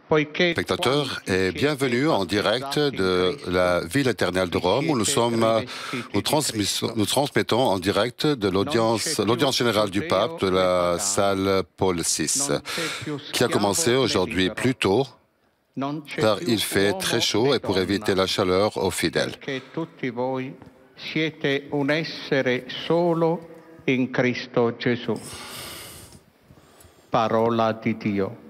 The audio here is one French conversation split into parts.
Spectateurs et bienvenue en direct de la ville éternelle de Rome où nous transmettons en direct de l'audience générale du pape de la salle Paul VI, qui a commencé aujourd'hui plus tôt, car il fait très chaud et pour éviter la chaleur aux fidèles. Siete un essere solo in Cristo Gesù. Parola di Dio.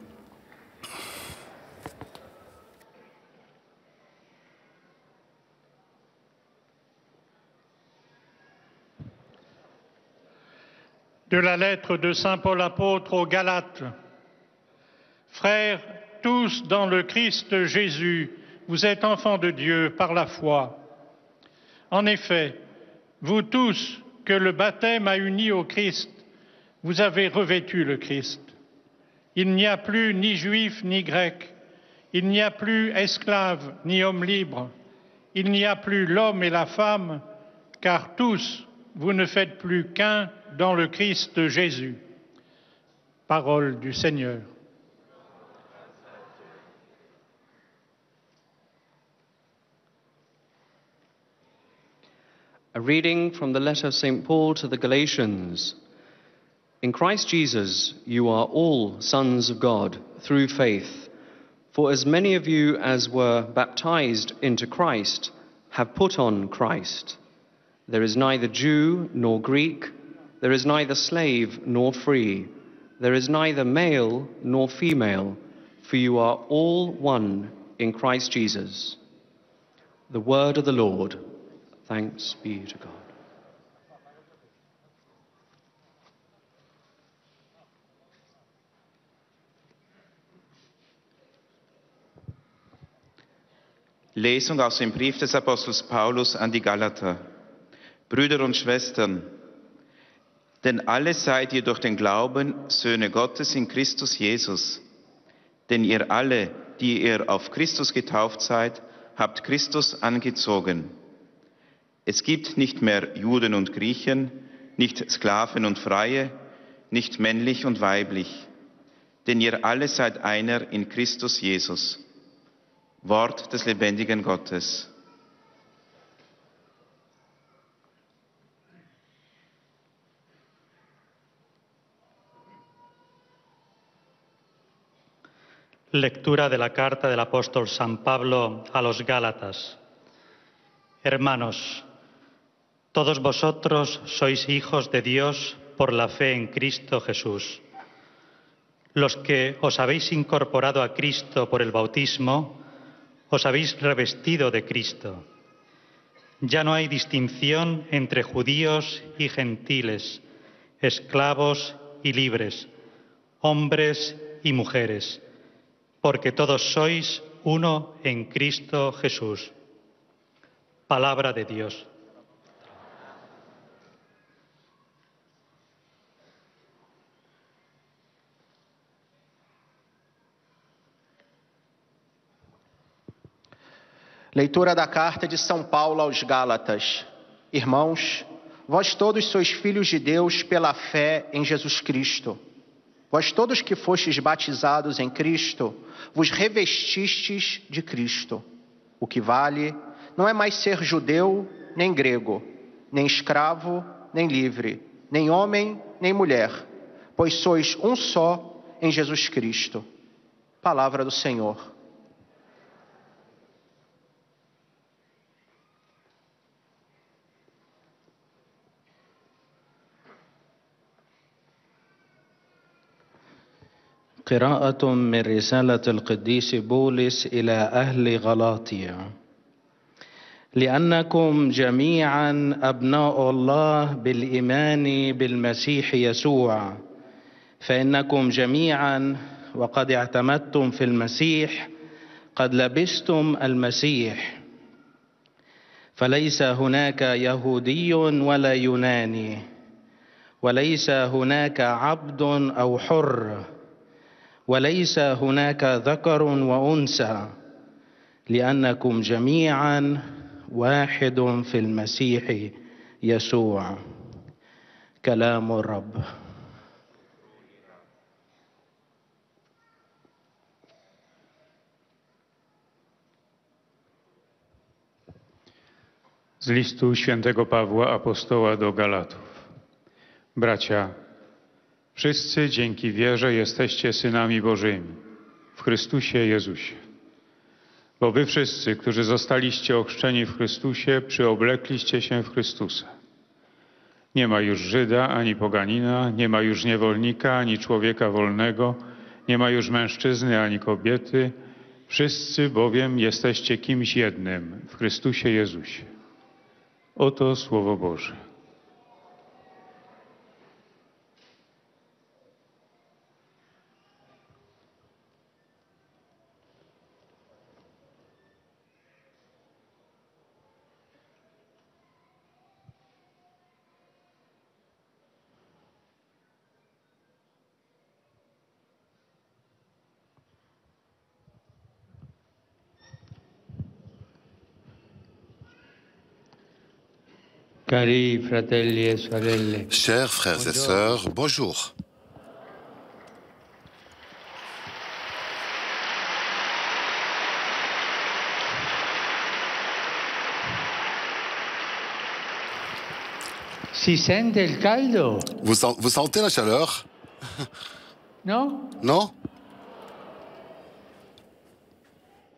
De la lettre de Saint Paul apôtre aux Galates. Frères, tous dans le Christ Jésus, vous êtes enfants de Dieu par la foi. En effet, vous tous que le baptême a unis au Christ, vous avez revêtu le Christ. Il n'y a plus ni juif ni grec, il n'y a plus esclave ni homme libre, il n'y a plus l'homme et la femme, car tous vous ne faites plus qu'un dans le Christ Jésus. Parole du Seigneur. A reading from the letter of St. Paul to the Galatians. In Christ Jesus, you are all sons of God through faith. For as many of you as were baptized into Christ have put on Christ. There is neither Jew nor Greek, there is neither slave nor free, there is neither male nor female, for you are all one in Christ Jesus. The word of the Lord. Thanks be to God. Lesung aus dem Brief des Apostels Paulus an die Galater. Brüder und Schwestern, denn alle seid ihr durch den Glauben Söhne Gottes in Christus Jesus. Denn ihr alle, die ihr auf Christus getauft seid, habt Christus angezogen. Es gibt nicht mehr Juden und Griechen, nicht Sklaven und Freie, nicht männlich und weiblich, denn ihr alle seid einer in Christus Jesus. Wort des lebendigen Gottes. Lectura de la carta del apóstol San Pablo a los Gálatas. Hermanos, todos vosotros sois hijos de Dios por la fe en Cristo Jesús. Los que os habéis incorporado a Cristo por el bautismo, os habéis revestido de Cristo. Ya no hay distinción entre judíos y gentiles, esclavos y libres, hombres y mujeres, porque todos sois uno en Cristo Jesús. Palabra de Dios. Leitura da carta de São Paulo aos Gálatas. Irmãos, vós todos sois filhos de Deus pela fé em Jesus Cristo. Vós todos que fostes batizados em Cristo, vos revestistes de Cristo. O que vale não é mais ser judeu nem grego, nem escravo nem livre, nem homem nem mulher, pois sois um só em Jesus Cristo. Palavra do Senhor. قراءة من رسالة القديس بولس إلى أهل غلاطيا. لأنكم جميعا أبناء الله بالإيمان بالمسيح يسوع، فإنكم جميعا وقد اعتمدتم في المسيح قد لبستم المسيح. فليس هناك يهودي ولا يوناني، وليس هناك عبد أو حر، وليس هناك ذكر وأنثى، لأنكم جميعا واحد في المسيح يسوع. كلام الرب. Z listu świętego Pawła apostoła do Galatów. Bracia, wszyscy dzięki wierze jesteście synami Bożymi w Chrystusie Jezusie. Bo wy wszyscy, którzy zostaliście ochrzczeni w Chrystusie, przyoblekliście się w Chrystusa. Nie ma już Żyda ani poganina, nie ma już niewolnika ani człowieka wolnego, nie ma już mężczyzny ani kobiety. Wszyscy bowiem jesteście kimś jednym w Chrystusie Jezusie. Oto Słowo Boże. Cari fratelli e sorelle. Chers frères et sœurs, bonjour. Si sente il caldo? Vous sentez la chaleur? No? Non?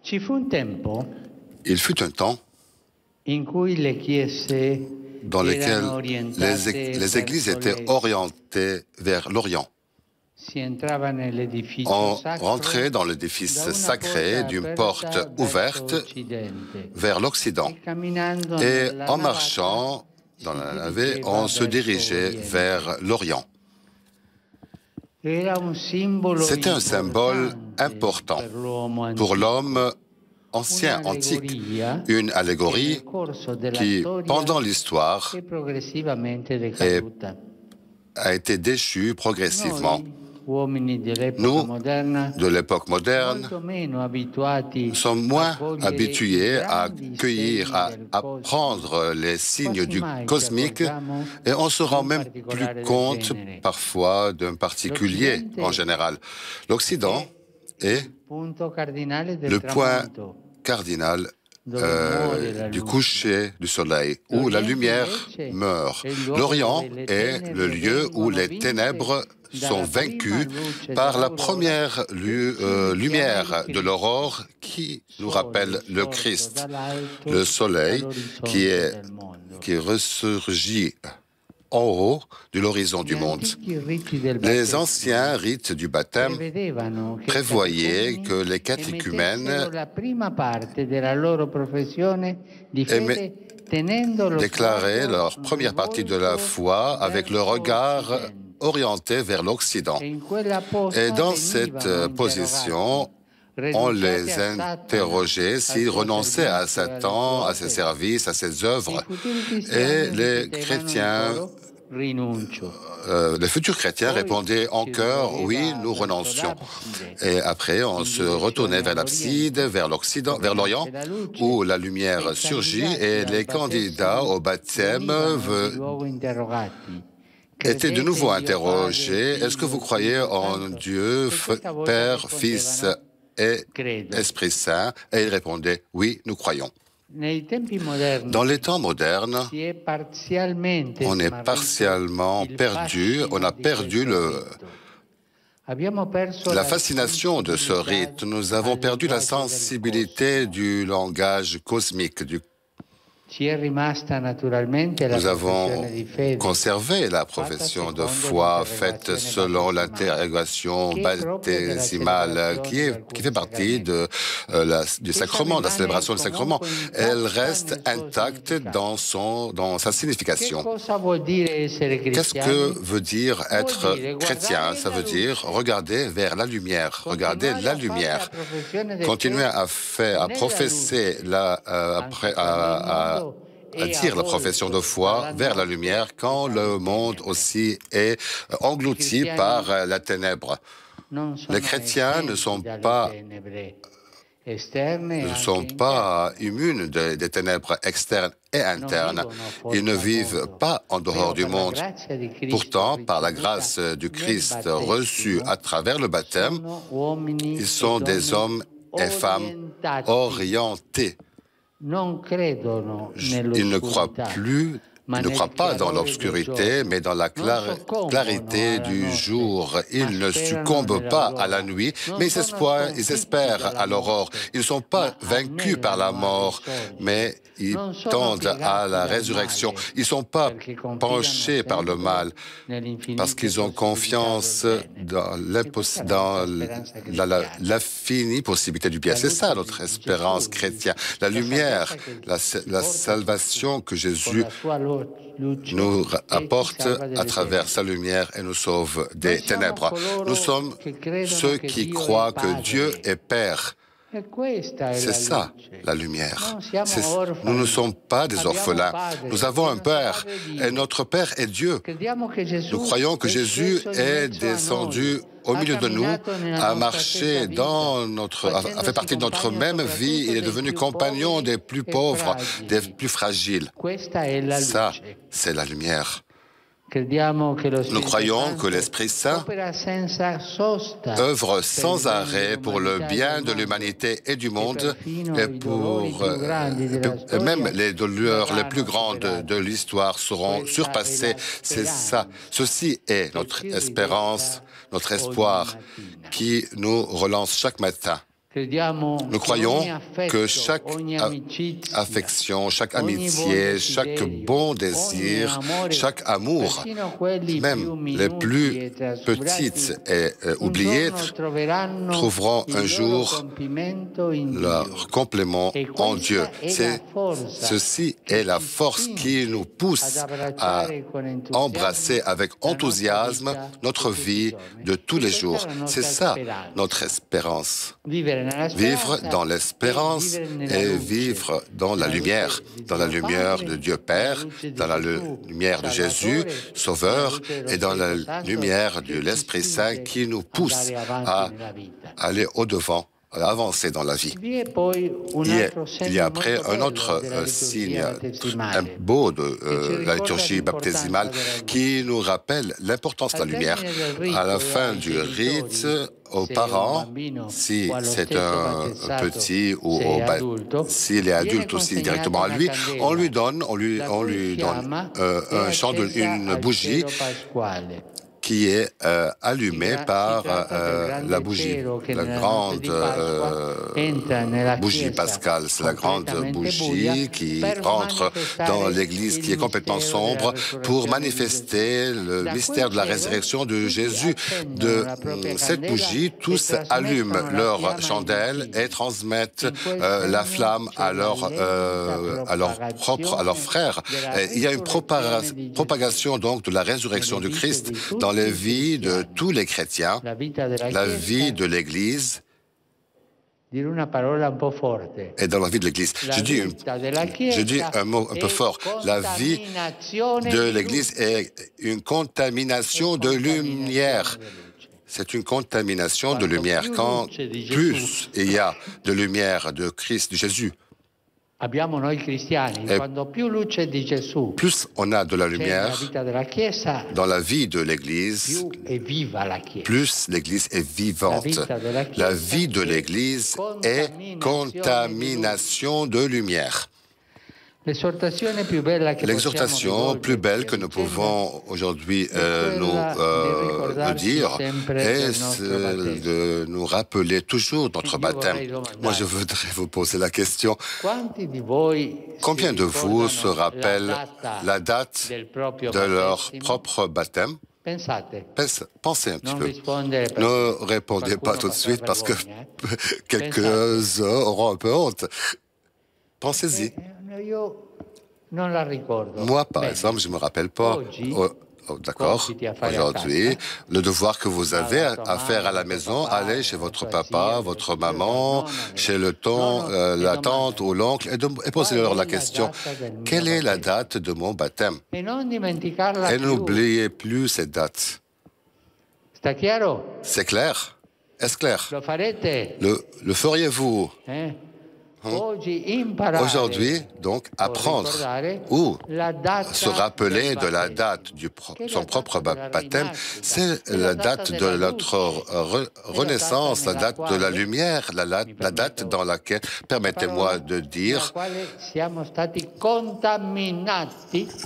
Ci fu un tempo Il fut un temps in cui le chiese dans lequel erano orientate les églises verso étaient l'est. orientées vers l'Orient. Si entrava nell'edificio On sacro rentrait dans da l'édifice una sacré d'une porte aperta ouverte verso occidente. vers l'Occident. E camminando Et nella en navata marchant dans la si navée, dirigeva on se verso dirigeait l'Oriente. vers l'Orient. Era un simbolo C'était un symbole important per l'uomo pour antico. l'homme ancien, antique, une allégorie qui, pendant l'histoire, è progressivamente decaduta. a été déchue progressivement. Noi, uomini dell'epoca Nous, moderna, de l'époque moderne, molto meno abituati sommes a moins cogliere habitués i à grandi cueillir, segni à del apprendre les signes Quasi du mai ci cosmique, accorgiamo et on se rend d'un même particolare plus del compte genere. parfois d'un particulier L'Occidente en général. L'Occident est punto cardinale del le point tramonto, cardinal dove muore la du luce. coucher du soleil, où la lumière meurt. L'Orient est le lieu où les ténèbres sont vaincues par la première lumière de l'aurore qui nous rappelle le Christ, le soleil qui ressurgit en haut de l'horizon du monde. Les anciens rites du baptême prévoyaient que les catéchumènes déclaraient leur première partie de la foi avec le regard orienté vers l'Occident. Et dans cette position, on les interrogeait s'ils renonçaient à Satan, à ses services, à ses œuvres. Et les chrétiens, les futurs chrétiens répondaient en chœur, oui, nous renoncions. Et après, on se retournait vers l'abside, vers l'Occident, vers l'Orient, où la lumière surgit et les candidats au baptême étaient de nouveau interrogés. Est-ce que vous croyez en Dieu, Père, Fils et Esprit Saint? Et ils répondaient, oui, nous croyons. Dans les temps modernes, on est partiellement perdu, on a perdu la fascination de ce rite. Nous avons perdu la sensibilité du langage cosmique, Nous avons conservé la profession de foi faite selon l'interrogation baptisimale qui fait partie du sacrement, de la célébration du sacrement. Elle reste intacte dans sa signification. Qu'est-ce que veut dire être chrétien? Ça veut dire regarder vers la lumière, regarder la lumière, continuer à professer à dire la profession de foi vers la lumière quand le monde aussi est englouti par la ténèbre. Les chrétiens ne sont pas immunes des ténèbres externes et internes. Ils ne vivent pas en dehors du monde. Pourtant, par la grâce du Christ reçue à travers le baptême, ils sont des hommes et femmes orientés Ils ne croient plus, ils ne croient pas dans l'obscurité, mais dans la clarité du jour. Ils ne succombent pas à la nuit, mais ils espèrent à l'aurore. Ils ne sont pas vaincus par la mort, mais ils tendent à la résurrection. Ils ne sont pas penchés par le mal, parce qu'ils ont confiance dans l'infinie possibilité du bien. C'est ça notre espérance chrétienne. La lumière, la salvation que Jésus nous apporte à travers sa lumière et nous sauve des ténèbres. Nous sommes ceux qui croient que Dieu est Père. C'est ça, la lumière. Nous ne sommes pas des orphelins. Nous avons un Père, et notre Père est Dieu. Nous croyons que Jésus est descendu au milieu de nous, a marché a fait partie de notre même vie. Il est devenu compagnon des plus pauvres, des plus fragiles. Ça, c'est la lumière. Nous croyons que l'Esprit Saint œuvre sans arrêt pour le bien de l'humanité et du monde et pour même les douleurs les plus grandes de l'histoire seront surpassées. C'est ça. Ceci est notre espérance, notre espoir qui nous relance chaque matin. Nous croyons que chaque affection, chaque amitié, chaque bon désir, chaque amour, même les plus petites et oubliées, trouveront un jour leur complément en Dieu. Ceci est la force qui nous pousse à embrasser avec enthousiasme notre vie de tous les jours. C'est ça notre espérance. Vivre dans l'espérance et vivre dans la lumière de Dieu Père, dans la lumière de Jésus, Sauveur, et dans la lumière de l'Esprit Saint qui nous pousse à aller au-devant, à avancer dans la vie. Il y a après un autre signe beau de la liturgie baptisimale qui nous rappelle l'importance de la lumière. À la fin du rite, aux parents, si c'est un petit ou s'il est adulte aussi directement à lui, on lui donne un chandelier, une bougie qui est allumée par la bougie, la grande bougie pascale. C'est la grande bougie qui rentre dans l'Église qui est complètement sombre pour manifester le mystère de la résurrection de Jésus. De cette bougie, tous allument leur chandelle et transmettent la flamme à leurs frères. Il y a une propagation donc de la résurrection du Christ dans les vies de tous les chrétiens, la vie de l'Église et dans la vie de l'Église. Je dis un mot un peu fort. La vie de l'Église est une contamination de lumière. C'est une contamination de lumière. Quand plus il y a de lumière de Christ, de Jésus, plus on a de la lumière dans la vie de l'Église, plus l'Église est vivante. La vie de l'Église est contamination de lumière. L'exhortation plus belle que nous pouvons aujourd'hui nous dire est de nous rappeler toujours notre baptême. Moi, je voudrais vous poser la question. Combien de vous se rappellent la date de leur propre baptême? Pensez un petit peu. Ne répondez pas tout de suite parce que quelques-uns auront un peu honte. Pensez-y. Moi, par exemple, je ne me rappelle pas. D'accord. Aujourd'hui, le devoir que vous avez à faire à la maison, allez chez votre papa, votre maman, chez la tante ou l'oncle et posez-leur la question, quelle est la date de mon baptême? Et n'oubliez plus cette date. C'est clair? Est-ce clair? Le feriez-vous? devons aujourd'hui donc apprendre ou se rappeler de la date de son propre baptême. C'est la date de notre renaissance, la date de la lumière, la date dans laquelle, permettez-moi de dire,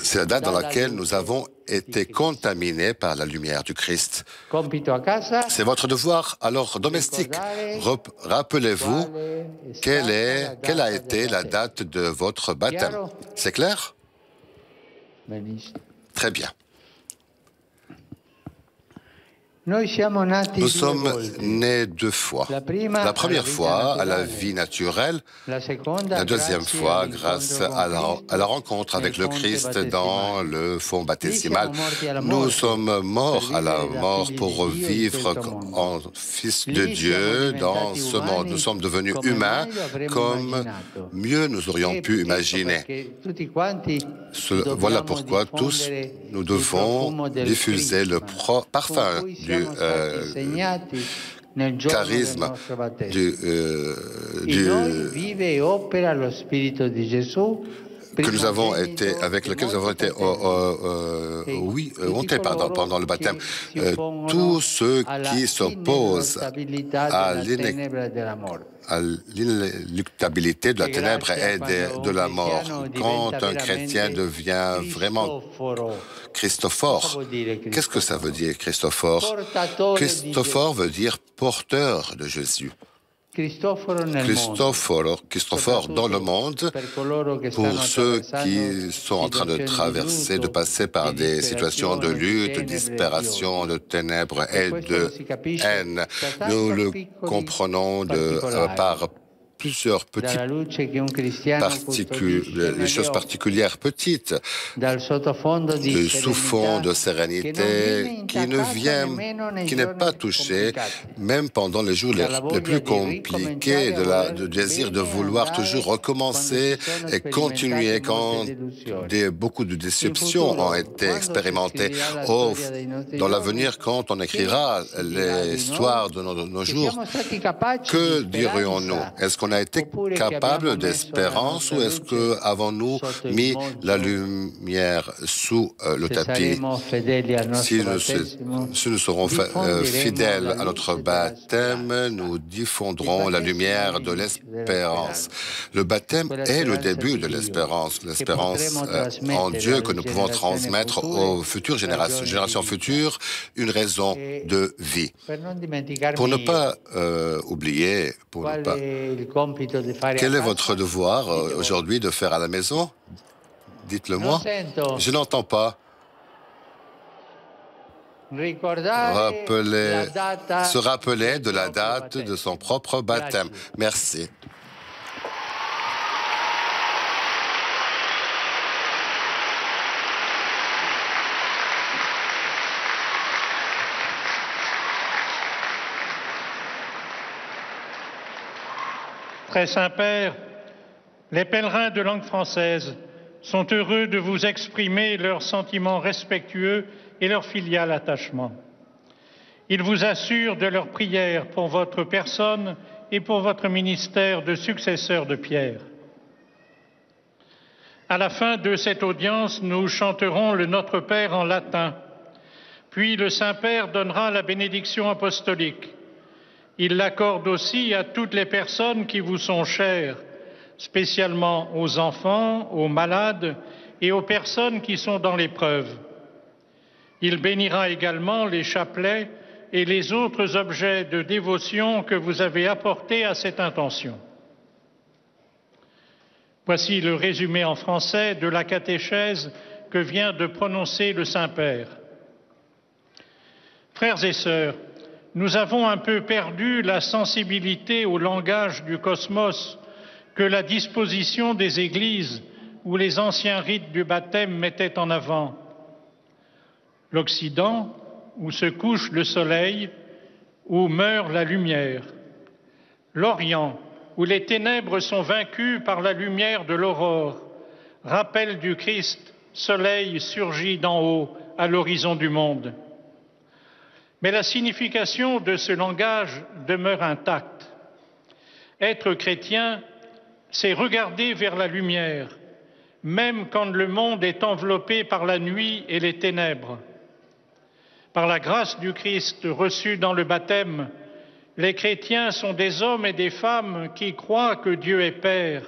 c'est la date dans laquelle nous avons été contaminés par la lumière du Christ. C'est votre devoir, alors, domestique. Rappelez-vous quelle a été la date de votre baptême. C'est clair? Très bien. Nous sommes nés deux fois. La première fois à la vie naturelle, la deuxième fois grâce à la rencontre avec le Christ dans le fond baptismal. Nous sommes morts à la mort pour revivre en fils de Dieu dans ce monde. Nous sommes devenus humains comme mieux nous aurions pu imaginer. Voilà pourquoi tous nous devons diffuser le parfum du charisme que nous avons été, avec lequel nous avons été hontés pendant le baptême. Tous ceux qui s'opposent à l'inéluctabilité de la ténèbre et de la mort. Quand un chrétien devient vraiment Christophore, qu'est-ce que ça veut dire, Christophore? Christophore veut dire porteur de Jésus. Christophore dans le monde, pour ceux qui sont en train de traverser, de passer par des situations de lutte, de disparition, de ténèbres et de haine. Nous le comprenons par plusieurs les choses particulières petites, du sous-fond de sérénité qui n'est pas touché, même pendant les jours les plus compliqués, de désir de vouloir toujours recommencer et continuer quand beaucoup de déceptions ont été expérimentées. Dans l'avenir, quand on écrira l'histoire de nos jours, que dirions-nous? Est-ce qu'on a été capable d'espérance ou est-ce que avons-nous mis la lumière sous le tapis? Si nous serons fidèles à notre baptême, nous diffondrons la lumière de l'espérance. Le baptême est le début de l'espérance en Dieu que nous pouvons transmettre aux futures générations futures, une raison de vie. Pour ne pas oublier, quel est votre devoir aujourd'hui de faire à la maison? Dites-le-moi. Je n'entends pas. Se rappeler de la date de son propre baptême. Merci. Très Saint-Père, les pèlerins de langue française sont heureux de vous exprimer leurs sentiments respectueux et leur filial attachement. Ils vous assurent de leur prière pour votre personne et pour votre ministère de successeur de Pierre. À la fin de cette audience, nous chanterons le Notre Père en latin, puis le Saint-Père donnera la bénédiction apostolique. Il l'accorde aussi à toutes les personnes qui vous sont chères, spécialement aux enfants, aux malades et aux personnes qui sont dans l'épreuve. Il bénira également les chapelets et les autres objets de dévotion que vous avez apportés à cette intention. Voici le résumé en français de la catéchèse que vient de prononcer le Saint-Père. Frères et sœurs, nous avons un peu perdu la sensibilité au langage du cosmos que la disposition des églises ou les anciens rites du baptême mettaient en avant. L'Occident, où se couche le soleil, où meurt la lumière. L'Orient, où les ténèbres sont vaincues par la lumière de l'aurore, rappel du Christ, soleil surgit d'en haut à l'horizon du monde. Mais la signification de ce langage demeure intacte. Être chrétien, c'est regarder vers la lumière, même quand le monde est enveloppé par la nuit et les ténèbres. Par la grâce du Christ reçue dans le baptême, les chrétiens sont des hommes et des femmes qui croient que Dieu est Père,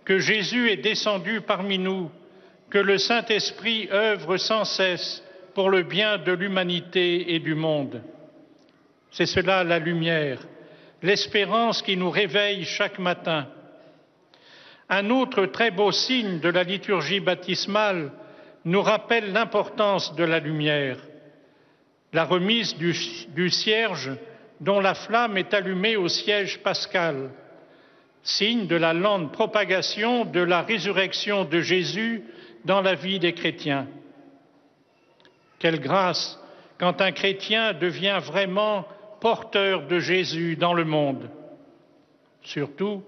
que Jésus est descendu parmi nous, que le Saint-Esprit œuvre sans cesse pour le bien de l'humanité et du monde. C'est cela la lumière, l'espérance qui nous réveille chaque matin. Un autre très beau signe de la liturgie baptismale nous rappelle l'importance de la lumière. La remise du cierge dont la flamme est allumée au siège pascal, signe de la lente propagation de la résurrection de Jésus dans la vie des chrétiens. Quelle grâce quand un chrétien devient vraiment porteur de Jésus dans le monde, surtout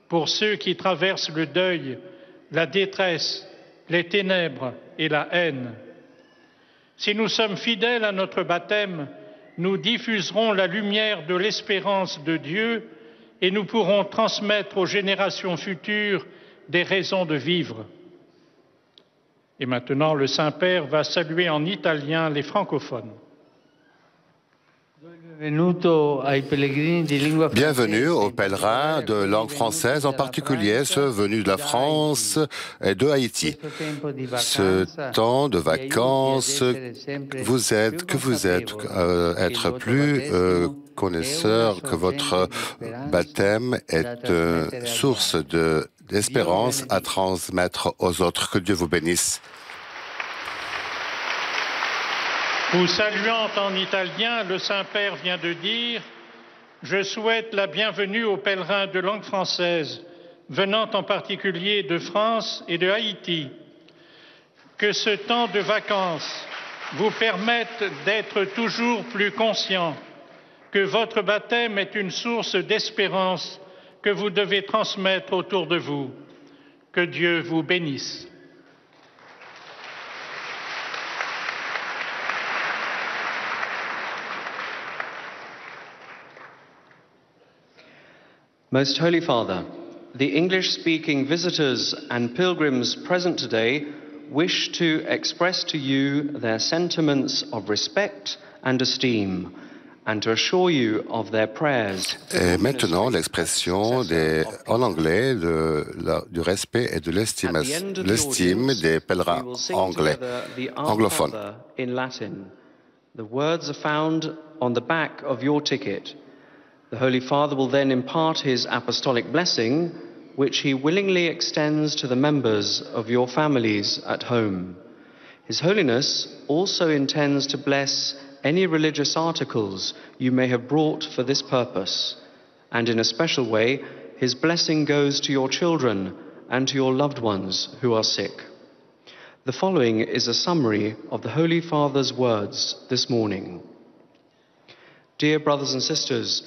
pour ceux qui traversent le deuil, la détresse, les ténèbres et la haine. Si nous sommes fidèles à notre baptême, nous diffuserons la lumière de l'espérance de Dieu et nous pourrons transmettre aux générations futures des raisons de vivre. Et maintenant, le Saint-Père va saluer en italien les francophones. Bienvenue aux pèlerins de langue française, en particulier ceux venus de la France et de Haïti. Ce temps de vacances vous aide être plus connaisseur que votre baptême est une source d'espérance à transmettre aux autres. Que Dieu vous bénisse. Vous saluant en italien, le Saint-Père vient de dire « Je souhaite la bienvenue aux pèlerins de langue française, venant en particulier de France et de Haïti. Que ce temps de vacances vous permette d'être toujours plus conscients que votre baptême est une source d'espérance que vous devez transmettre autour de vous. Que Dieu vous bénisse. » Most Holy Father, the English-speaking visitors and pilgrims present today wish to express to you their sentiments of respect and esteem, and to assure you of their prayers. Et maintenant, l'expression en anglais du respect et de l'estime des pèlerins anglophones. In Latin. The words are found on the back of your ticket. The Holy Father will then impart his apostolic blessing, which he willingly extends to the members of your families at home. His Holiness also intends to bless any religious articles you may have brought for this purpose, and in a special way, his blessing goes to your children and to your loved ones who are sick. The following is a summary of the Holy Father's words this morning. Dear brothers and sisters,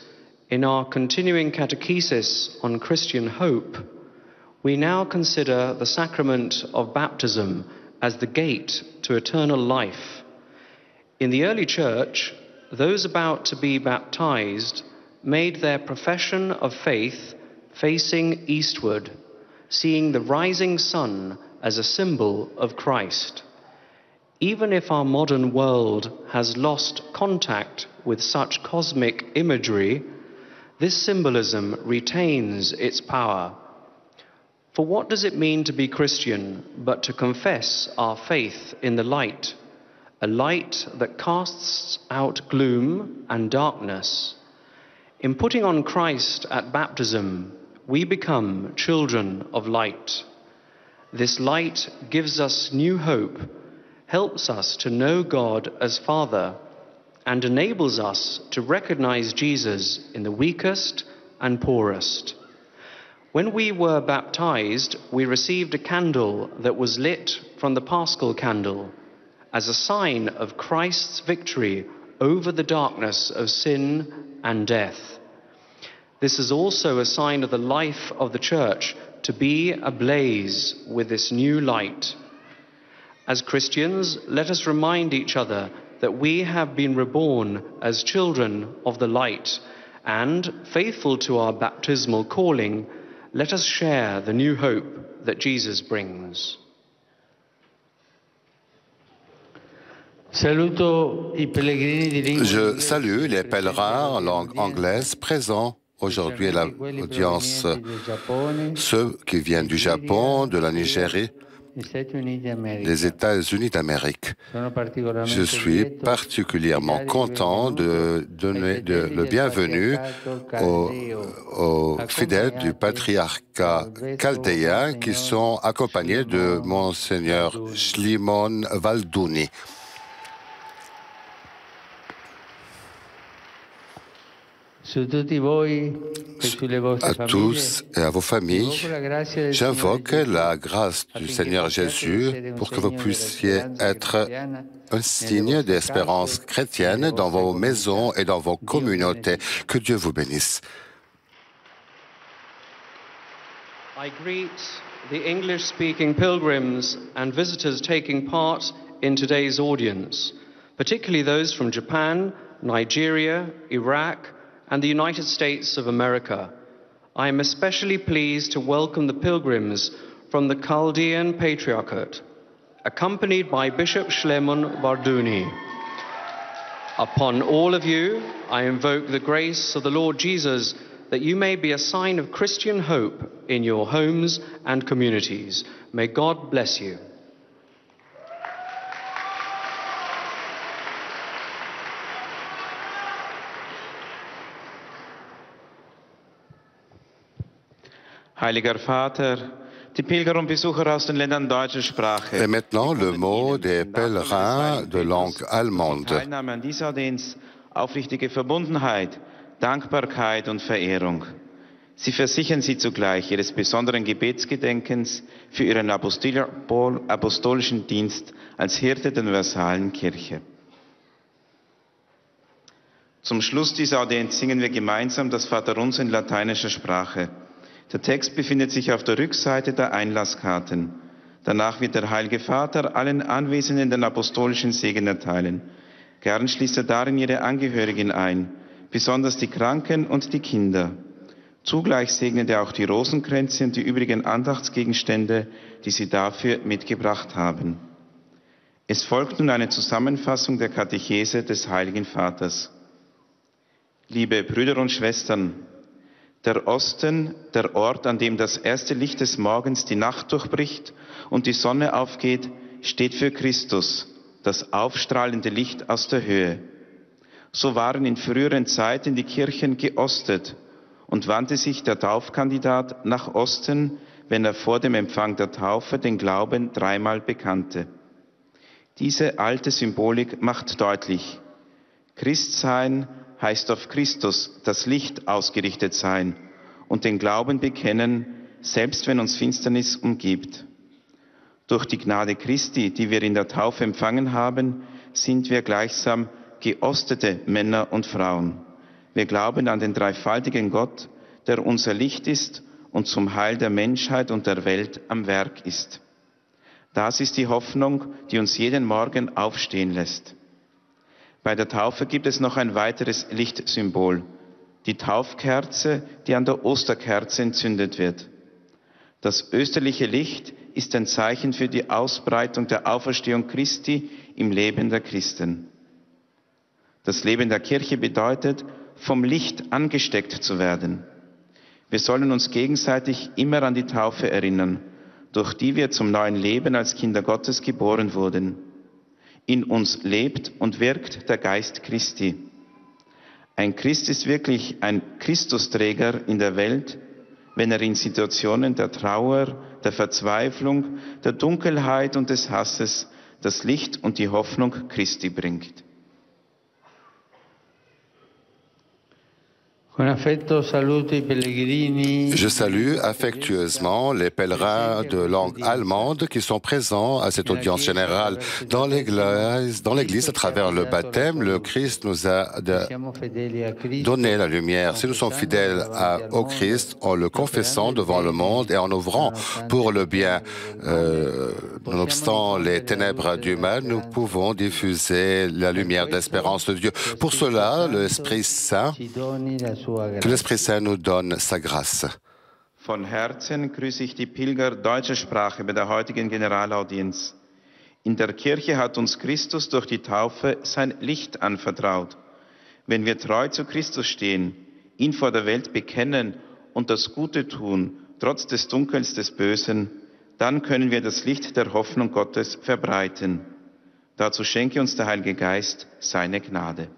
in our continuing catechesis on Christian hope, we now consider the sacrament of baptism as the gate to eternal life. In the early church, those about to be baptized made their profession of faith facing eastward, seeing the rising sun as a symbol of Christ. Even if our modern world has lost contact with such cosmic imagery, this symbolism retains its power. For what does it mean to be Christian but to confess our faith in the light, a light that casts out gloom and darkness? In putting on Christ at baptism, we become children of light. This light gives us new hope, helps us to know God as Father, and enables us to recognize Jesus in the weakest and poorest. When we were baptized, we received a candle that was lit from the Paschal candle as a sign of Christ's victory over the darkness of sin and death. This is also a sign of the life of the Church to be ablaze with this new light. As Christians, let us remind each other that we have been reborn as children of the light and, faithful to our baptismal calling, let us share the new hope that Jesus brings. Je salue les pèlerins en langue anglaise présents aujourd'hui à l'audience, ceux qui viennent du Japon, de la Nigérie, des États-Unis d'Amérique. Je suis particulièrement content de donner le bienvenu aux fidèles du patriarcat chaldéen qui sont accompagnés de Monseigneur Shlimon Valdouni. À tous et à vos familles, j'invoque la grâce du Seigneur Jésus pour que vous puissiez être un signe d'espérance chrétienne dans vos maisons et dans vos communautés. Que Dieu vous bénisse. I greet the English-speaking pilgrims and visitors taking part in today's audience, particularly those from Japan, Nigeria, Iraq, and the United States of America. I am especially pleased to welcome the pilgrims from the Chaldean Patriarchate, accompanied by Bishop Shlemon Barduni. Upon all of you, I invoke the grace of the Lord Jesus that you may be a sign of Christian hope in your homes and communities. May God bless you. Heiliger Vater, die Pilger und Besucher aus den Ländern deutscher Sprache. Et maintenant le mot des pèlerins de langue allemande. Teilnahme an dieser Audienz, aufrichtige Verbundenheit, Dankbarkeit und Verehrung. Sie versichern Sie zugleich Ihres besonderen Gebetsgedenkens für Ihren apostolischen Dienst als Hirte der universalen Kirche. Zum Schluss dieser Audienz singen wir gemeinsam das Vaterunser in lateinischer Sprache. Der Text befindet sich auf der Rückseite der Einlasskarten. Danach wird der Heilige Vater allen Anwesenden den apostolischen Segen erteilen. Gern schließt er darin ihre Angehörigen ein, besonders die Kranken und die Kinder. Zugleich segnet er auch die Rosenkränze und die übrigen Andachtsgegenstände, die sie dafür mitgebracht haben. Es folgt nun eine Zusammenfassung der Katechese des Heiligen Vaters. Liebe Brüder und Schwestern, der Osten, der Ort, an dem das erste Licht des Morgens die Nacht durchbricht und die Sonne aufgeht, steht für Christus, das aufstrahlende Licht aus der Höhe. So waren in früheren Zeiten die Kirchen geostet und wandte sich der Taufkandidat nach Osten, wenn er vor dem Empfang der Taufe den Glauben dreimal bekannte. Diese alte Symbolik macht deutlich: Christsein heißt auf Christus, das Licht, ausgerichtet sein und den Glauben bekennen, selbst wenn uns Finsternis umgibt. Durch die Gnade Christi, die wir in der Taufe empfangen haben, sind wir gleichsam geostete Männer und Frauen. Wir glauben an den dreifaltigen Gott, der unser Licht ist und zum Heil der Menschheit und der Welt am Werk ist. Das ist die Hoffnung, die uns jeden Morgen aufstehen lässt. Bei der Taufe gibt es noch ein weiteres Lichtsymbol, die Taufkerze, die an der Osterkerze entzündet wird. Das österliche Licht ist ein Zeichen für die Ausbreitung der Auferstehung Christi im Leben der Christen. Das Leben der Kirche bedeutet, vom Licht angesteckt zu werden. Wir sollen uns gegenseitig immer an die Taufe erinnern, durch die wir zum neuen Leben als Kinder Gottes geboren wurden. In uns lebt und wirkt der Geist Christi. Ein Christ ist wirklich ein Christusträger in der Welt, wenn er in Situationen der Trauer, der Verzweiflung, der Dunkelheit und des Hasses das Licht und die Hoffnung Christi bringt. Je salue affectueusement les pèlerins de langue allemande qui sont présents à cette audience générale. Dans l'Église, à travers le baptême, le Christ nous a donné la lumière. Si nous sommes fidèles au Christ, en le confessant devant le monde et en ouvrant pour le bien, nonobstant les ténèbres du mal, nous pouvons diffuser la lumière de l'espérance de Dieu. Pour cela, que l'Esprit Saint nous donne sa grâce. Von Herzen grüße ich die Pilger deutscher Sprache bei der heutigen Generalaudienz. In der Kirche hat uns Christus durch die Taufe sein Licht anvertraut. Wenn wir treu zu Christus stehen, ihn vor der Welt bekennen und das Gute tun, trotz des Dunkels des Bösen, dann können wir das Licht der Hoffnung Gottes verbreiten. Dazu schenke uns der Heilige Geist seine Gnade.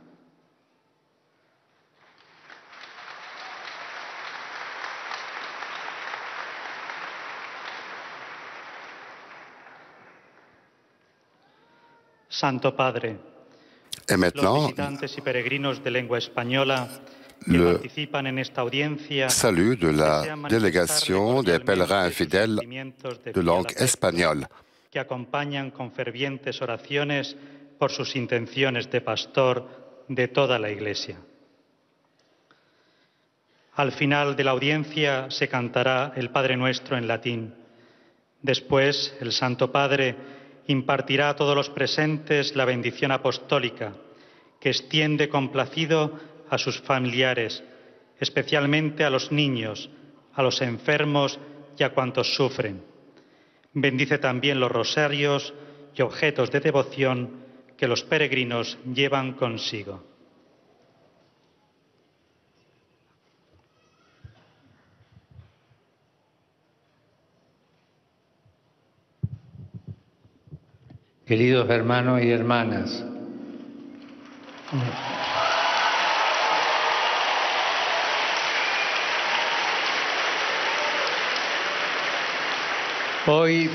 Santo Padre, Et maintenant, los visitantes y peregrinos de lengua española que le participan en esta audiencia salut de la desean délégation des manifestar pèlerins recordialmente sus infidèles sentimientos de fiel langue afecto, espagnole. que acompañan con fervientes oraciones por sus intenciones de pastor de toda la Iglesia. Al final de la audiencia se cantará el Padre Nuestro en latín. Después, el Santo Padre impartirá a todos los presentes la bendición apostólica, que extiende complacido a sus familiares, especialmente a los niños, a los enfermos y a cuantos sufren. Bendice también los rosarios y objetos de devoción que los peregrinos llevan consigo. Queridos hermanos y hermanas, hoy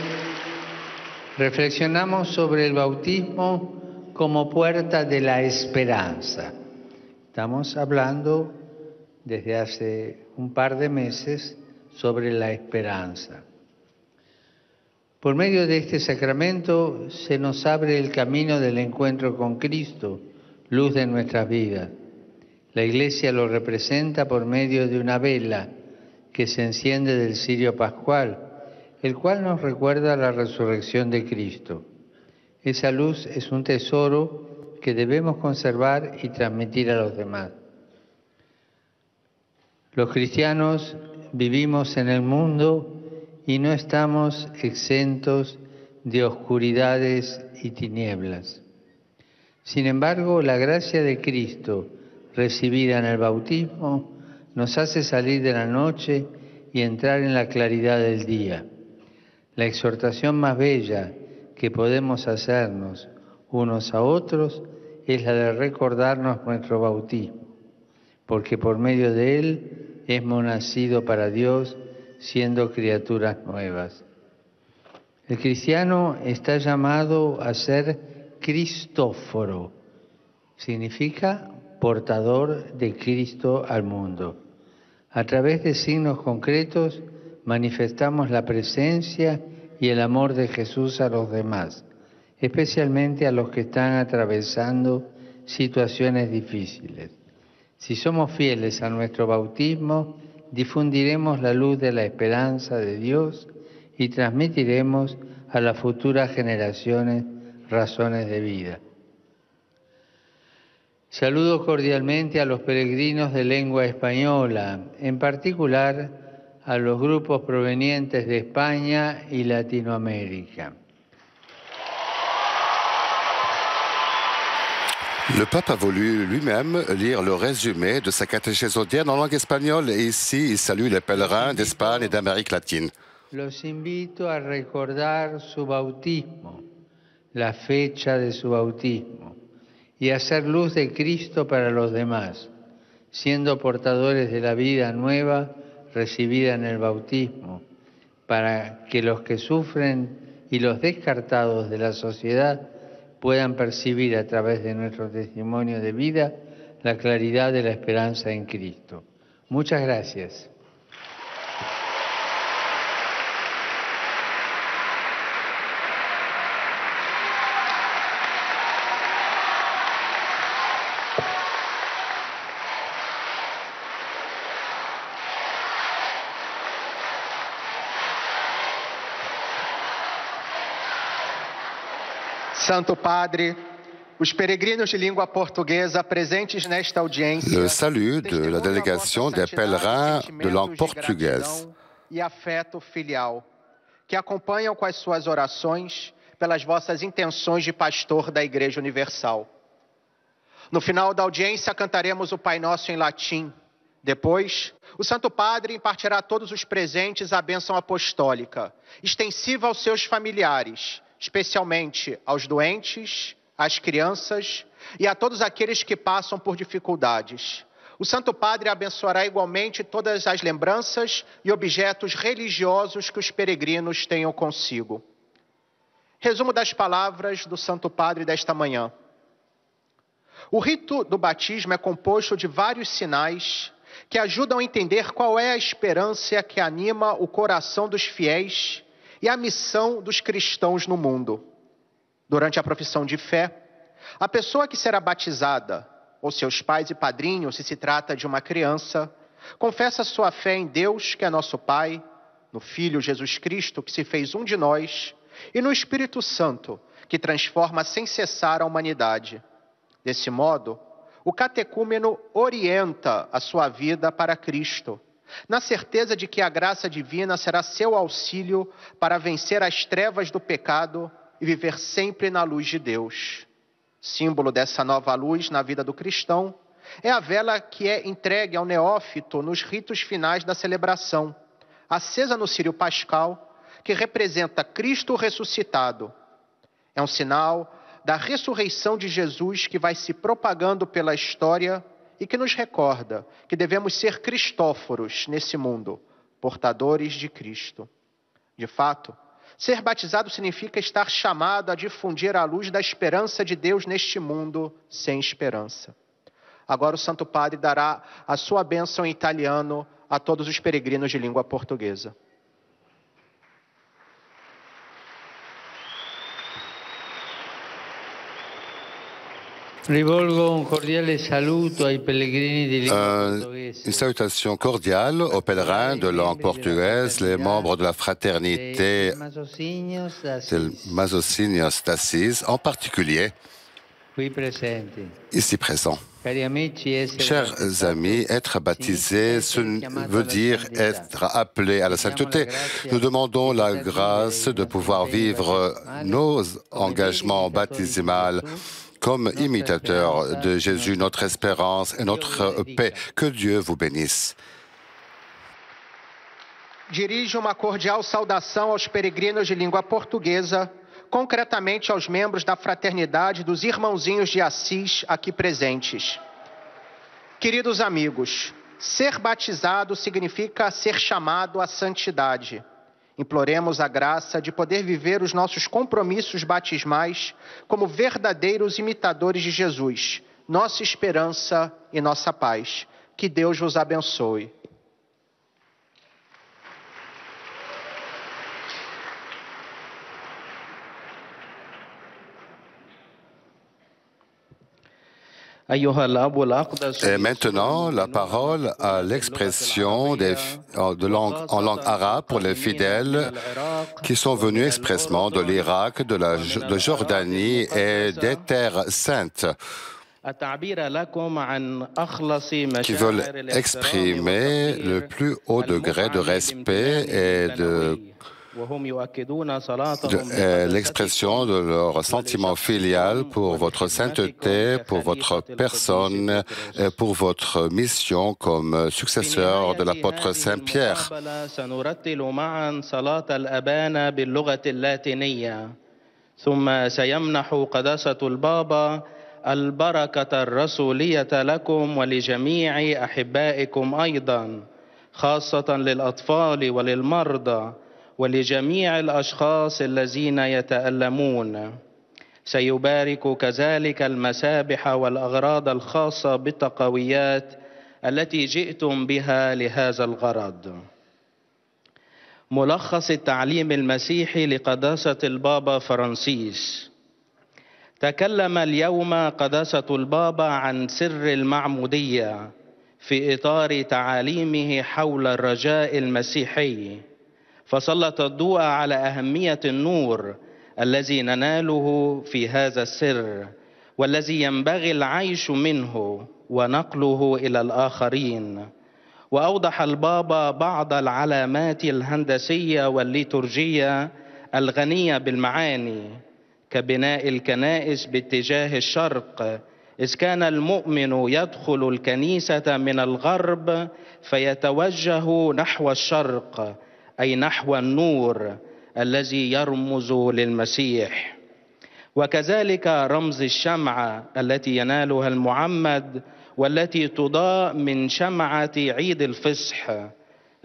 reflexionamos sobre el bautismo como puerta de la esperanza. Estamos hablando desde hace un par de meses sobre la esperanza. Por medio de este sacramento se nos abre el camino del encuentro con Cristo, luz de nuestras vidas. La Iglesia lo representa por medio de una vela que se enciende del cirio pascual, el cual nos recuerda la resurrección de Cristo. Esa luz es un tesoro que debemos conservar y transmitir a los demás. Los cristianos vivimos en el mundo y no estamos exentos de oscuridades y tinieblas. Sin embargo, la gracia de Cristo, recibida en el bautismo, nos hace salir de la noche y entrar en la claridad del día. La exhortación más bella que podemos hacernos unos a otros es la de recordarnos nuestro bautismo, porque por medio de él hemos nacido para Dios, siendo criaturas nuevas. El cristiano está llamado a ser Cristóforo, significa portador de Cristo al mundo. A través de signos concretos manifestamos la presencia y el amor de Jesús a los demás, especialmente a los que están atravesando situaciones difíciles. Si somos fieles a nuestro bautismo, difundiremos la luz de la esperanza de Dios y transmitiremos a las futuras generaciones razones de vida. Saludo cordialmente a los peregrinos de lengua española, en particular a los grupos provenientes de España y Latinoamérica. Le pape a voulu lui-même lire le résumé de sa catéchèse audienne en langue espagnole et ici il salue les pèlerins d'Espagne et d'Amérique latine. Los invito a recordar su bautismo, la fecha de su bautismo, y a hacer luz de Cristo para los demás, siendo portadores de la vida nueva recibida en el bautismo, para que los que sufren y los descartados de la sociedad puedan percibir a través de nuestro testimonio de vida la claridad de la esperanza en Cristo. Muchas gracias. Santo Padre, os peregrinos de língua portuguesa presentes nesta audiência. Le salut de la délégation des pèlerins de langue portugaise e afeto filial, que acompanham com as suas orações pelas vossas intenções de pastor da Igreja Universal. No final da audiência, cantaremos o Pai Nosso em latim. Depois, o Santo Padre impartirá a todos os presentes a bênção apostólica, extensiva aos seus familiares, especialmente aos doentes, às crianças e a todos aqueles que passam por dificuldades. O Santo Padre abençoará igualmente todas as lembranças e objetos religiosos que os peregrinos tenham consigo. Resumo das palavras do Santo Padre desta manhã. O rito do batismo é composto de vários sinais que ajudam a entender qual é a esperança que anima o coração dos fiéis e a missão dos cristãos no mundo. Durante a profissão de fé, a pessoa que será batizada, ou seus pais e padrinhos, se se trata de uma criança, confessa sua fé em Deus, que é nosso Pai, no Filho Jesus Cristo, que se fez um de nós, e no Espírito Santo, que transforma sem cessar a humanidade. Desse modo, o catecúmeno orienta a sua vida para Cristo, na certeza de que a graça divina será seu auxílio para vencer as trevas do pecado e viver sempre na luz de Deus. Símbolo dessa nova luz na vida do cristão é a vela que é entregue ao neófito nos ritos finais da celebração, acesa no círio pascal, que representa Cristo ressuscitado. É um sinal da ressurreição de Jesus que vai se propagando pela história e que nos recorda que devemos ser cristóforos nesse mundo, portadores de Cristo. De fato, ser batizado significa estar chamado a difundir a luz da esperança de Deus neste mundo sem esperança. Agora o Santo Padre dará a sua bênção em italiano a todos os peregrinos de língua portuguesa. Rivolgo un cordiale saluto ai pellegrini di lingua portoghese. Une salutation cordiale aux pèlerins de langue portugaise, les membres de la fraternité del Mazzocinios d'Assise, en particulier, ici présents. Chers amis, être baptisé, ce veut dire être appelé à la sainteté. Nous demandons la grâce de pouvoir vivre nos engagements baptisimaux comme imitateurs de Jésus, notre espérance et notre paix. Que Dieu vous bénisse. Dirijo uma cordial saudação aos peregrinos de língua portuguesa, concretamente aos membros da fraternidade dos irmãozinhos de Assis aqui presentes. Queridos amigos, ser batizado significa ser chamado à santidade. Imploremos a graça de poder viver os nossos compromissos batismais como verdadeiros imitadores de Jesus, nossa esperança e nossa paz. Que Deus vos abençoe. Et maintenant, la parole à l'expression en langue arabe pour les fidèles qui sont venus expressément de l'Irak, de Jordanie et des terres saintes, qui veulent exprimer le plus haut degré de respect et de l'expression de leur sentiment filial pour votre sainteté, pour votre personne et pour votre mission comme successeur de l'apôtre Saint-Pierre. البركة الرسولية لكم ولجميع أحبائكم أيضا، خاصة للأطفال وللمرضى ولجميع الأشخاص الذين يتألمون. سيبارك كذلك المسابح والأغراض الخاصة بالتقويات التي جئتم بها لهذا الغرض. ملخص التعليم المسيحي لقداسة البابا فرانسيس. تكلم اليوم قداسة البابا عن سر المعمودية في إطار تعاليمه حول الرجاء المسيحي، فسلط الضوء على أهمية النور الذي نناله في هذا السر والذي ينبغي العيش منه ونقله إلى الآخرين، وأوضح البابا بعض العلامات الهندسية والليتورجية الغنية بالمعاني كبناء الكنائس باتجاه الشرق، إذ كان المؤمن يدخل الكنيسة من الغرب فيتوجه نحو الشرق، أي نحو النور الذي يرمز للمسيح. وكذلك رمز الشمعة التي ينالها المعمد والتي تضاء من شمعة عيد الفصح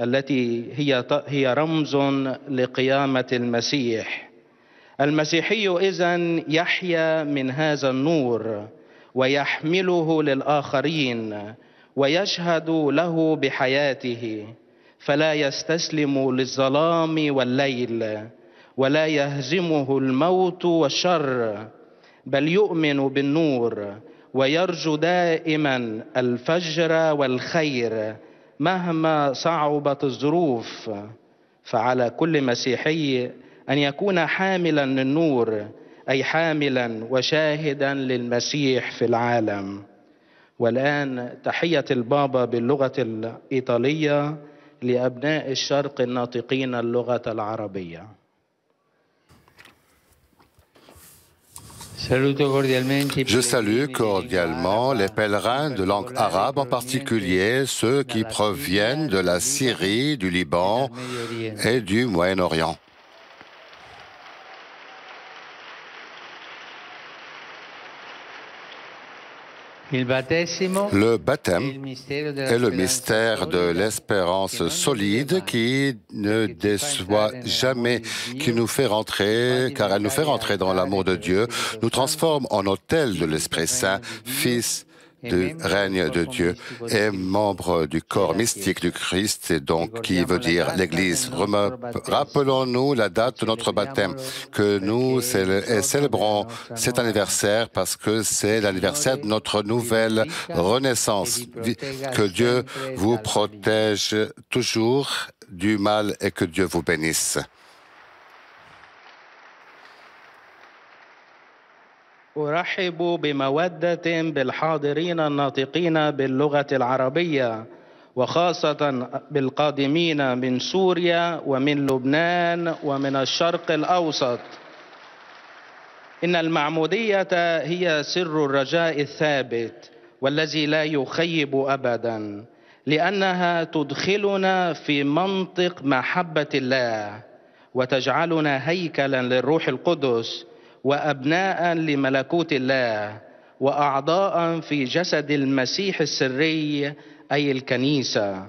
التي هي رمز لقيامة المسيح. المسيحي إذن يحيا من هذا النور ويحمله للآخرين ويشهد له بحياته، فلا يستسلم للظلام والليل ولا يهزمه الموت والشر، بل يؤمن بالنور ويرجو دائما الفجر والخير مهما صعبت الظروف. فعلى كل مسيحي أن يكون حاملا للنور، أي حاملا وشاهدا للمسيح في العالم. والآن تحية البابا باللغة الإيطالية لأبناء الشرق الناطقين اللغة العربية. Je salue cordialement les pèlerins de langue arabe, en particulier ceux qui proviennent de la Syrie, du Liban et du Moyen-Orient. Le baptême est le mystère de l'espérance solide qui ne déçoit jamais, qui nous fait rentrer, car elle nous fait rentrer dans l'amour de Dieu, nous transforme en autel de l'Esprit Saint, fils du règne de Dieu et membre du corps mystique du Christ, et donc qui veut dire l'Église. Rappelons-nous la date de notre baptême, que nous célébrons cet anniversaire parce que c'est l'anniversaire de notre nouvelle renaissance. Que Dieu vous protège toujours du mal et que Dieu vous bénisse. أرحب بمودة بالحاضرين الناطقين باللغة العربية، وخاصة بالقادمين من سوريا ومن لبنان ومن الشرق الأوسط. إن المعمودية هي سر الرجاء الثابت والذي لا يخيب أبدا، لأنها تدخلنا في منطق محبة الله وتجعلنا هيكلا للروح القدس وأبناء لملكوت الله وأعضاء في جسد المسيح السري أي الكنيسة.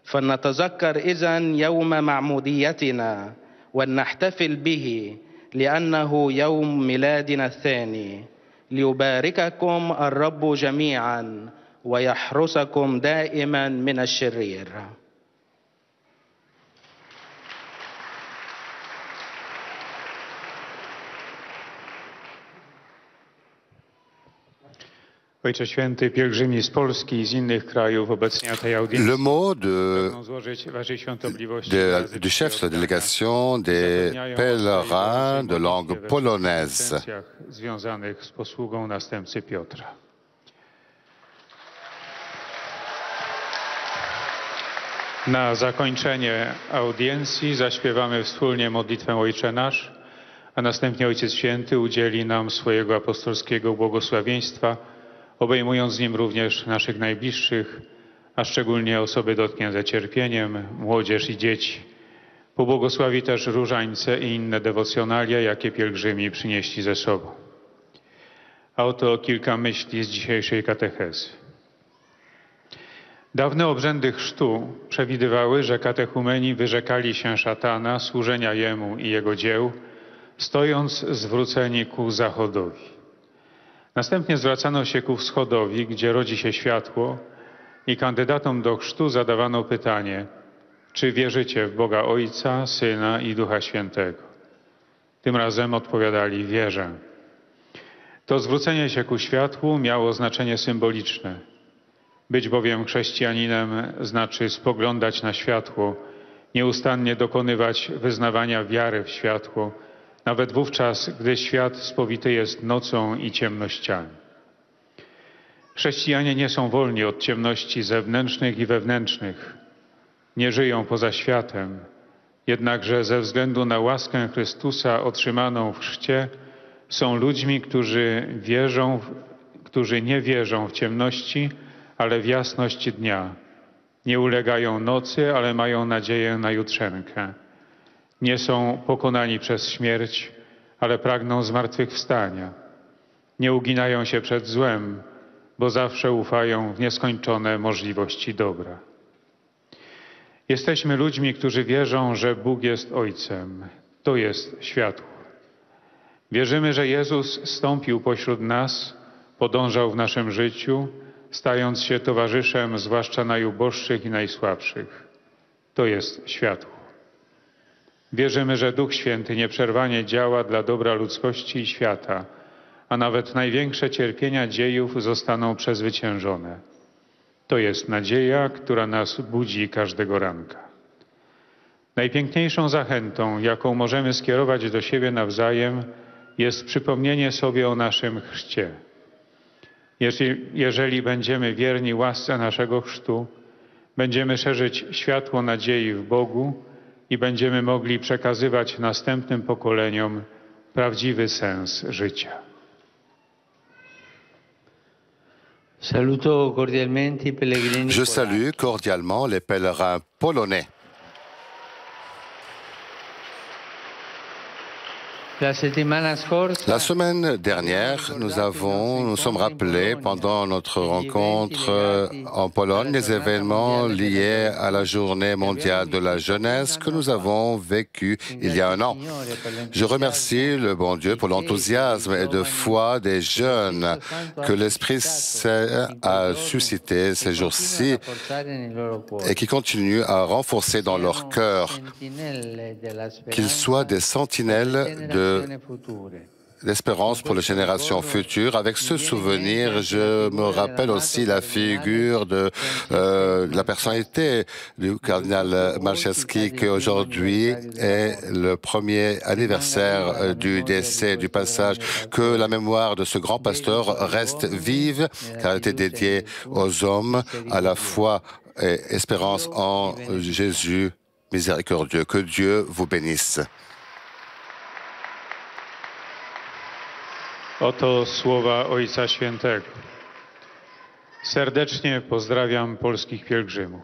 فلنتذكر إذن يوم معموديتنا ولنحتفل به لأنه يوم ميلادنا الثاني. ليبارككم الرب جميعا ويحرسكم دائما من الشرير. Ojcze Święty, pielgrzymi z Polski i z innych krajów obecnie na tej audiencji Le mot złożyć Waszej świątobliwości du chef de la délégation des pèlerins de langue polonaise. Związanych z posługą następcy Piotra. Na zakończenie audiencji zaśpiewamy wspólnie modlitwę Ojcze Nasz, a następnie Ojciec Święty udzieli nam swojego apostolskiego błogosławieństwa, obejmując nim również naszych najbliższych, a szczególnie osoby dotknięte cierpieniem, młodzież i dzieci. Pobłogosławi też różańce i inne dewocjonalia, jakie pielgrzymi przynieśli ze sobą. A oto kilka myśli z dzisiejszej katechezy. Dawne obrzędy chrztu przewidywały, że katechumeni wyrzekali się szatana, służenia jemu i jego dzieł, stojąc zwróceni ku zachodowi. Następnie zwracano się ku wschodowi, gdzie rodzi się światło, i kandydatom do chrztu zadawano pytanie: czy wierzycie w Boga Ojca, Syna i Ducha Świętego? Tym razem odpowiadali: wierzę. To zwrócenie się ku światłu miało znaczenie symboliczne. Być bowiem chrześcijaninem znaczy spoglądać na światło, nieustannie dokonywać wyznawania wiary w światło, nawet wówczas, gdy świat spowity jest nocą i ciemnościami. Chrześcijanie nie są wolni od ciemności zewnętrznych i wewnętrznych, nie żyją poza światem, jednakże ze względu na łaskę Chrystusa otrzymaną w chrzcie są ludźmi, którzy nie wierzą w ciemności, ale w jasność dnia. Nie ulegają nocy, ale mają nadzieję na jutrzenkę. Nie są pokonani przez śmierć, ale pragną zmartwychwstania. Nie uginają się przed złem, bo zawsze ufają w nieskończone możliwości dobra. Jesteśmy ludźmi, którzy wierzą, że Bóg jest Ojcem. To jest światło. Wierzymy, że Jezus stąpił pośród nas, podążał w naszym życiu, stając się towarzyszem zwłaszcza najuboższych i najsłabszych. To jest światło. Wierzymy, że Duch Święty nieprzerwanie działa dla dobra ludzkości i świata, a nawet największe cierpienia dziejów zostaną przezwyciężone. To jest nadzieja, która nas budzi każdego ranka. Najpiękniejszą zachętą, jaką możemy skierować do siebie nawzajem, jest przypomnienie sobie o naszym chrzcie. Jeżeli będziemy wierni łasce naszego chrztu, będziemy szerzyć światło nadziei w Bogu i będziemy mogli przekazywać następnym pokoleniom prawdziwy sens życia. Je salue cordialement les pèlerins polonais. La semaine dernière, nous sommes rappelés pendant notre rencontre en Pologne les événements liés à la Journée mondiale de la jeunesse que nous avons vécue il y a un an. Je remercie le bon Dieu pour l'enthousiasme et de foi des jeunes que l'Esprit Saint a suscité ces jours-ci et qui continuent à renforcer dans leur cœur, qu'ils soient des sentinelles d'espérance pour les générations futures. Avec ce souvenir, je me rappelle aussi la figure de la personnalité du cardinal Malczewski, qui aujourd'hui est le premier anniversaire du décès, du passage, que la mémoire de ce grand pasteur reste vive, car elle était dédiée aux hommes, à la foi et espérance en Jésus miséricordieux. Que Dieu vous bénisse. Oto słowa Ojca Świętego. Serdecznie pozdrawiam polskich pielgrzymów.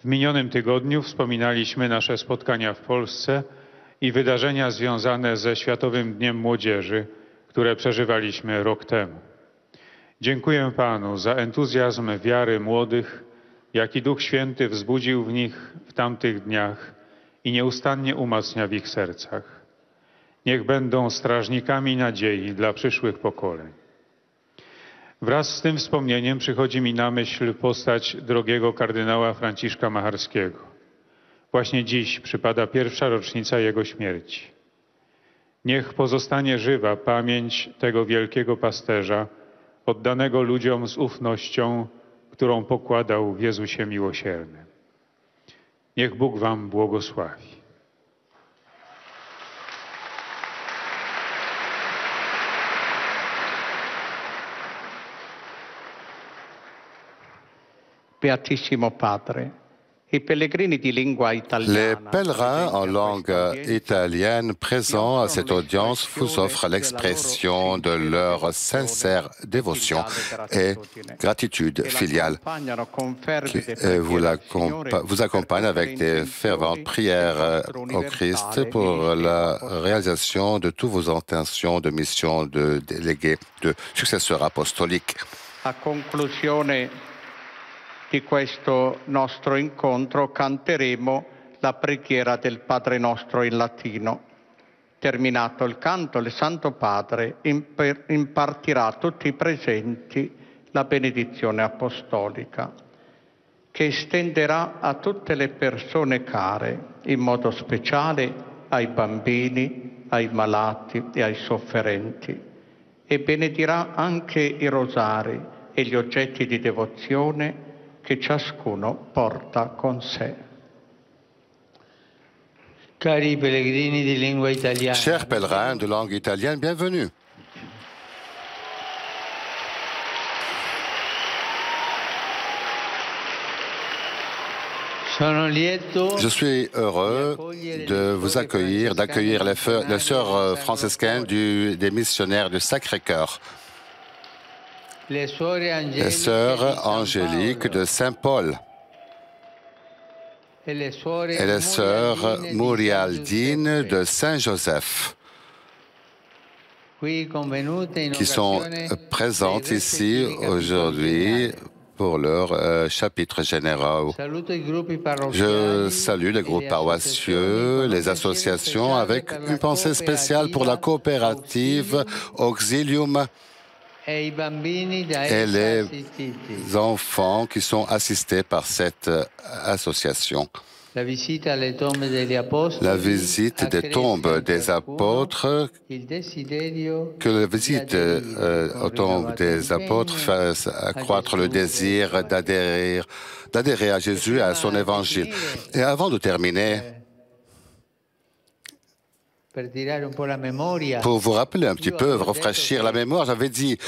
W minionym tygodniu wspominaliśmy nasze spotkania w Polsce i wydarzenia związane ze Światowym Dniem Młodzieży, które przeżywaliśmy rok temu. Dziękuję Panu za entuzjazm wiary młodych, jaki Duch Święty wzbudził w nich w tamtych dniach i nieustannie umacnia w ich sercach. Niech będą strażnikami nadziei dla przyszłych pokoleń. Wraz z tym wspomnieniem przychodzi mi na myśl postać drogiego kardynała Franciszka Macharskiego. Właśnie dziś przypada pierwsza rocznica jego śmierci. Niech pozostanie żywa pamięć tego wielkiego pasterza, oddanego ludziom z ufnością, którą pokładał w Jezusie Miłosiernym. Niech Bóg wam błogosławi. Beatissimo Padre, i pellegrini di lingua italiana. Les pèlerins en langue italienne présents à cette audience vous offrent l'expression de leur sincère dévotion et gratitude filiale. Vous accompagnent avec des ferventes prières au Christ pour la réalisation de toutes vos intentions de mission de délégués, de successeurs apostoliques. A conclusione di questo nostro incontro canteremo la preghiera del Padre nostro in latino. Terminato il canto, il Santo Padre impartirà a tutti i presenti la benedizione apostolica, che estenderà a tutte le persone care, in modo speciale ai bambini, ai malati e ai sofferenti, e benedirà anche i rosari e gli oggetti di devozione che ciascuno porta con sé. Cari pellegrini di lingua italiana. Chers pèlerins de langue italienne, bienvenue. Je suis heureux de vous accueillir, d'accueillir les sœurs franciscaines des missionnaires du Sacré-Cœur, les sœurs angéliques de Saint-Paul et les sœurs Murialdines de Saint-Joseph, qui sont présentes ici aujourd'hui pour leurs chapitres généraux. Je salue les groupes paroissieux, les associations, avec une pensée spéciale pour la coopérative Auxilium et les enfants qui sont assistés par cette association. La visite des tombes des apôtres, que la visite aux tombes des apôtres fasse accroître le désir d'adhérer à Jésus et à son évangile. Et avant de terminer, pour vous rappeler un petit peu, rafraîchir la mémoire, j'avais dit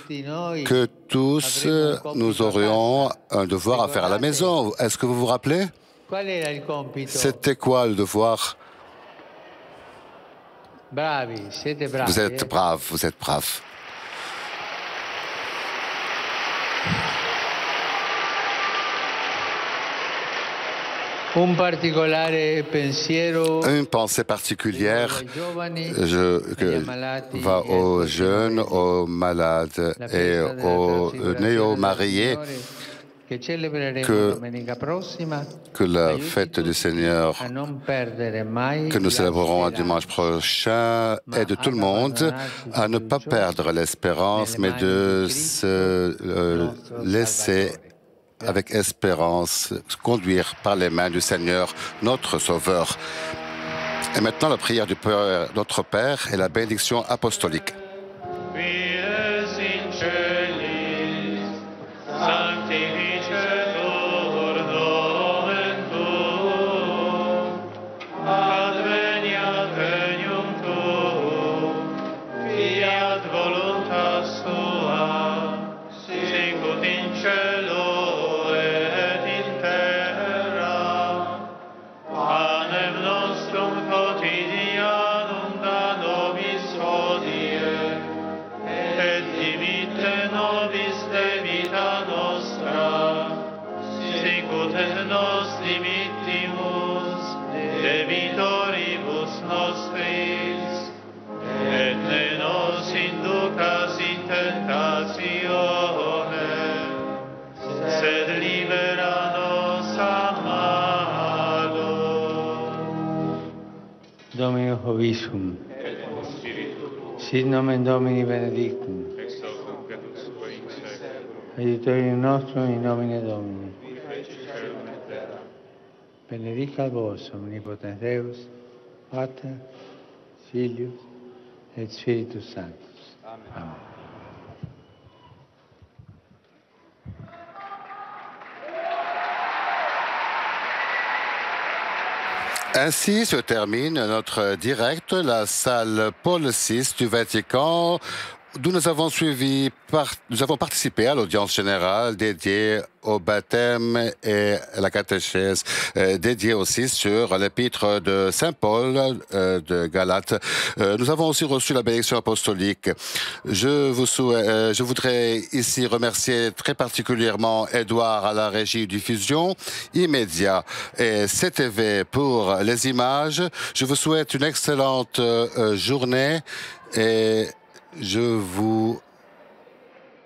que tous nous aurions un devoir à faire à la maison. Est-ce que vous vous rappelez? C'était quoi le devoir? Vous êtes braves, vous êtes braves. Une pensée particulière va aux jeunes, aux malades et aux néo-mariés. Que la fête du Seigneur que nous célébrerons un dimanche prochain aide tout le monde à ne pas perdre l'espérance, mais de se laisser avec espérance conduire par les mains du Seigneur, notre Sauveur. Et maintenant, la prière du Père, notre Père et la bénédiction apostolique. Domino Hovisum, sit nomen Domini benedictum, aiutorium nostrum in nomine Domini, benedicat vos omnipotens Deus, Pater, Filius et Spiritus Sanctus. Amen. Ainsi se termine notre direct, la salle Paul VI du Vatican, d'où nous avons participé à l'audience générale dédiée au baptême et à la catéchèse, dédiée aussi sur l'épître de Saint Paul de Galates. Nous avons aussi reçu la bénédiction apostolique. Je voudrais ici remercier très particulièrement Édouard à la régie diffusion immédiat et CTV pour les images. Je vous souhaite une excellente journée et je vous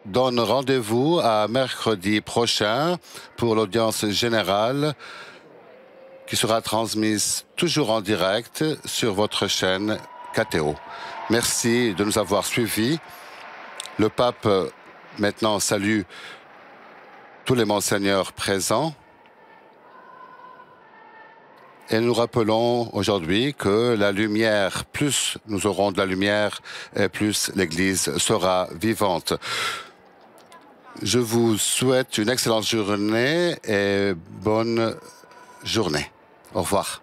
donne rendez-vous à mercredi prochain pour l'audience générale qui sera transmise toujours en direct sur votre chaîne KTO. Merci de nous avoir suivis. Le pape maintenant salue tous les monseigneurs présents. Et nous rappelons aujourd'hui que la lumière, plus nous aurons de la lumière, et plus l'Église sera vivante. Je vous souhaite une excellente journée et bonne journée. Au revoir.